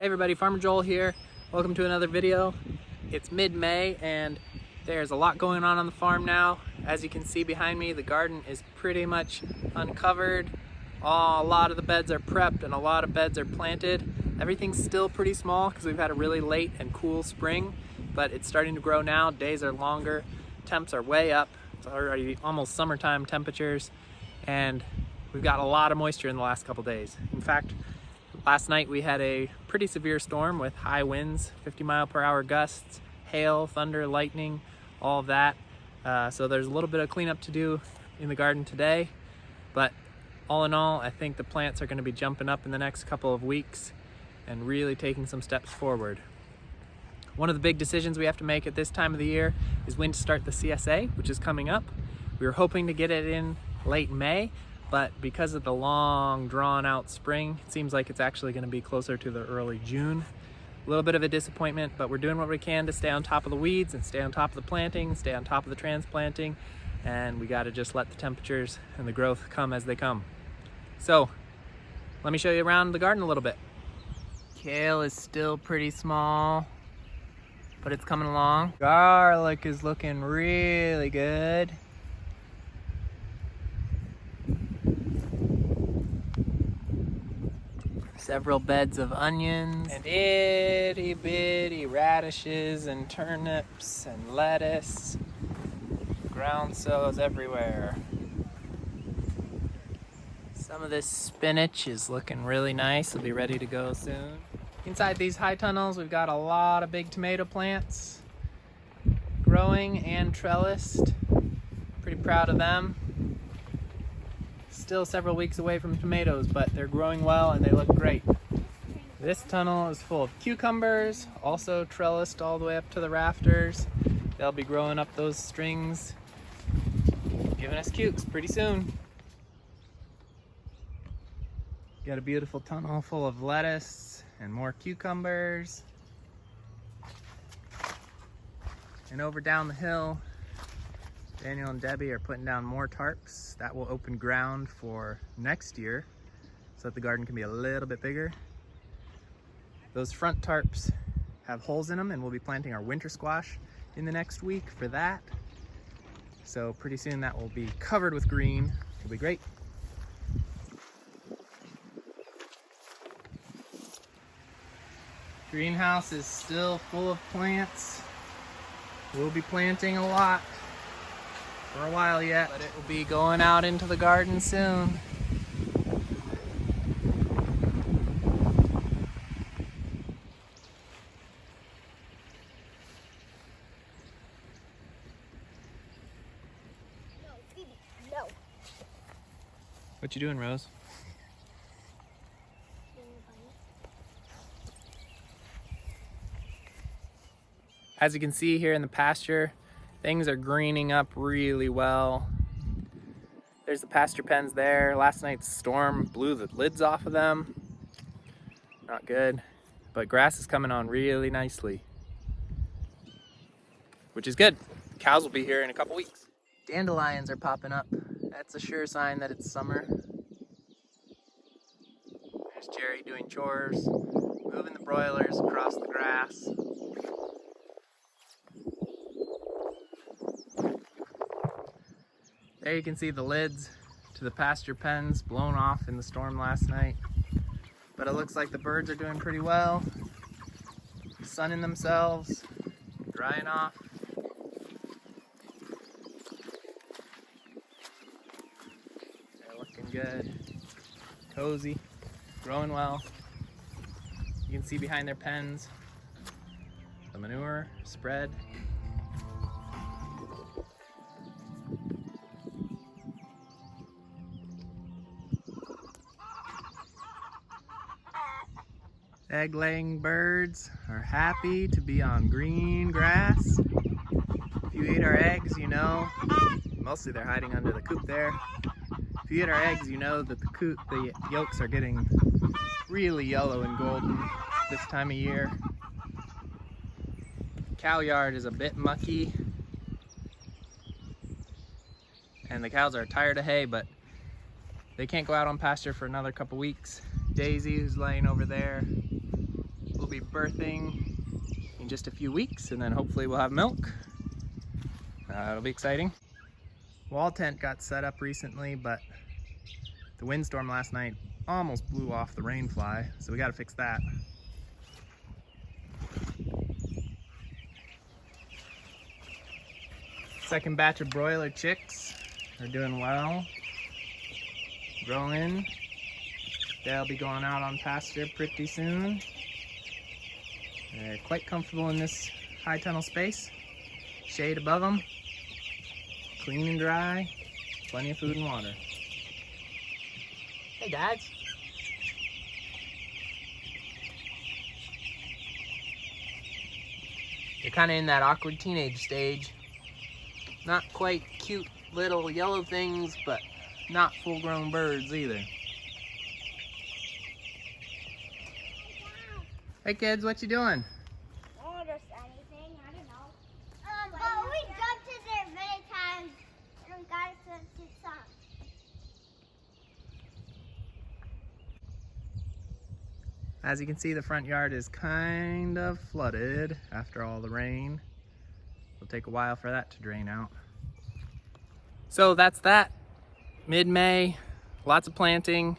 Hey everybody, Farmer Joel here. Welcome to another video. It's mid-May and there's a lot going on the farm now. As you can see behind me, the garden is pretty much uncovered. A lot of the beds are prepped and a lot of beds are planted. Everything's still pretty small because we've had a really late and cool spring, but it's starting to grow now. Days are longer, temps are way up. It's already almost summertime temperatures and we've got a lot of moisture in the last couple days. In fact, last night we had a pretty severe storm with high winds, 50-mile-per-hour gusts, hail, thunder, lightning, all of that. So there's a little bit of cleanup to do in the garden today, but all in all, I think the plants are going to be jumping up in the next couple of weeks and really taking some steps forward. One of the big decisions we have to make at this time of the year is when to start the CSA, which is coming up. We were hoping to get it in late May, but because of the long drawn out spring, it seems like it's actually going to be closer to the early June. A little bit of a disappointment, but we're doing what we can to stay on top of the weeds and stay on top of the planting, stay on top of the transplanting, and we got to just let the temperatures and the growth come as they come. So let me show you around the garden a little bit. Kale is still pretty small, but it's coming along. Garlic is looking really good. Several beds of onions and itty bitty radishes and turnips and lettuce. Ground sows everywhere. Some of this spinach is looking really nice. It'll be ready to go soon. Inside these high tunnels, we've got a lot of big tomato plants growing and trellised. Pretty proud of them. Still several weeks away from tomatoes, but they're growing well and they look great. This tunnel is full of cucumbers, also trellised all the way up to the rafters. They'll be growing up those strings, giving us cukes pretty soon. Got a beautiful tunnel full of lettuce and more cucumbers. And over down the hill, Daniel and Debbie are putting down more tarps. That will open ground for next year so that the garden can be a little bit bigger. Those front tarps have holes in them and we'll be planting our winter squash in the next week for that. So pretty soon that will be covered with green. It'll be great. Greenhouse is still full of plants. We'll be planting a lot for a while yet, but it will be going out into the garden soon. No, Phoebe, no. What you doing, Rose? As you can see here in the pasture, things are greening up really well. There's the pasture pens there. Last night's storm blew the lids off of them. Not good, but grass is coming on really nicely, which is good. Cows will be here in a couple weeks. Dandelions are popping up. That's a sure sign that it's summer. There's Jerry doing chores, moving the broilers across the grass. There you can see the lids to the pasture pens blown off in the storm last night. But it looks like the birds are doing pretty well, sunning themselves, drying off. They're looking good, cozy, growing well. You can see behind their pens the manure spread. Egg-laying birds are happy to be on green grass. If you eat our eggs, you know, mostly they're hiding under the coop there. If you eat our eggs, you know that the yolks are getting really yellow and golden this time of year. Cow yard is a bit mucky, and the cows are tired of hay, but they can't go out on pasture for another couple weeks. Daisy, who's laying over there, be birthing in just a few weeks, and then hopefully we'll have milk. It'll be exciting. Wall tent got set up recently, but the windstorm last night almost blew off the rain fly, so we got to fix that. Second batch of broiler chicks are doing well, growing. They'll be going out on pasture pretty soon. They're quite comfortable in this high tunnel space. Shade above them, clean and dry, plenty of food and water. Hey, Dads. They're kind of in that awkward teenage stage. Not quite cute little yellow things, but not full-grown birds either. Hey kids, what you doing? Oh, just anything, I don't know. But we jumped in there many times and got to some. As you can see, the front yard is kind of flooded after all the rain. It'll take a while for that to drain out. So that's that. Mid-May, lots of planting,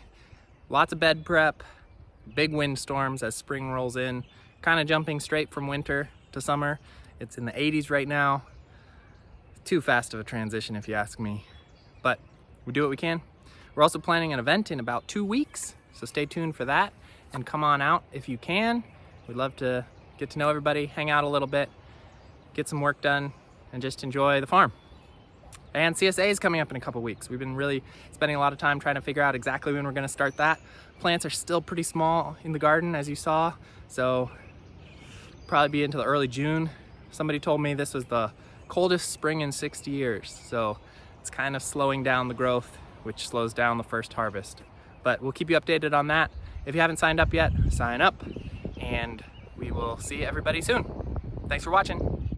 lots of bed prep, big windstorms as spring rolls in, kind of jumping straight from winter to summer. It's in the 80s right now. Too fast of a transition if you ask me, but we do what we can. We're also planning an event in about 2 weeks, so stay tuned for that and come on out if you can. We'd love to get to know everybody, hang out a little bit, get some work done, and just enjoy the farm. And CSA is coming up in a couple weeks. We've been really spending a lot of time trying to figure out exactly when we're gonna start that. Plants are still pretty small in the garden, as you saw, so probably be into the early June. Somebody told me this was the coldest spring in 60 years, so it's kind of slowing down the growth, which slows down the first harvest. But we'll keep you updated on that. If you haven't signed up yet, sign up, and we will see everybody soon. Thanks for watching.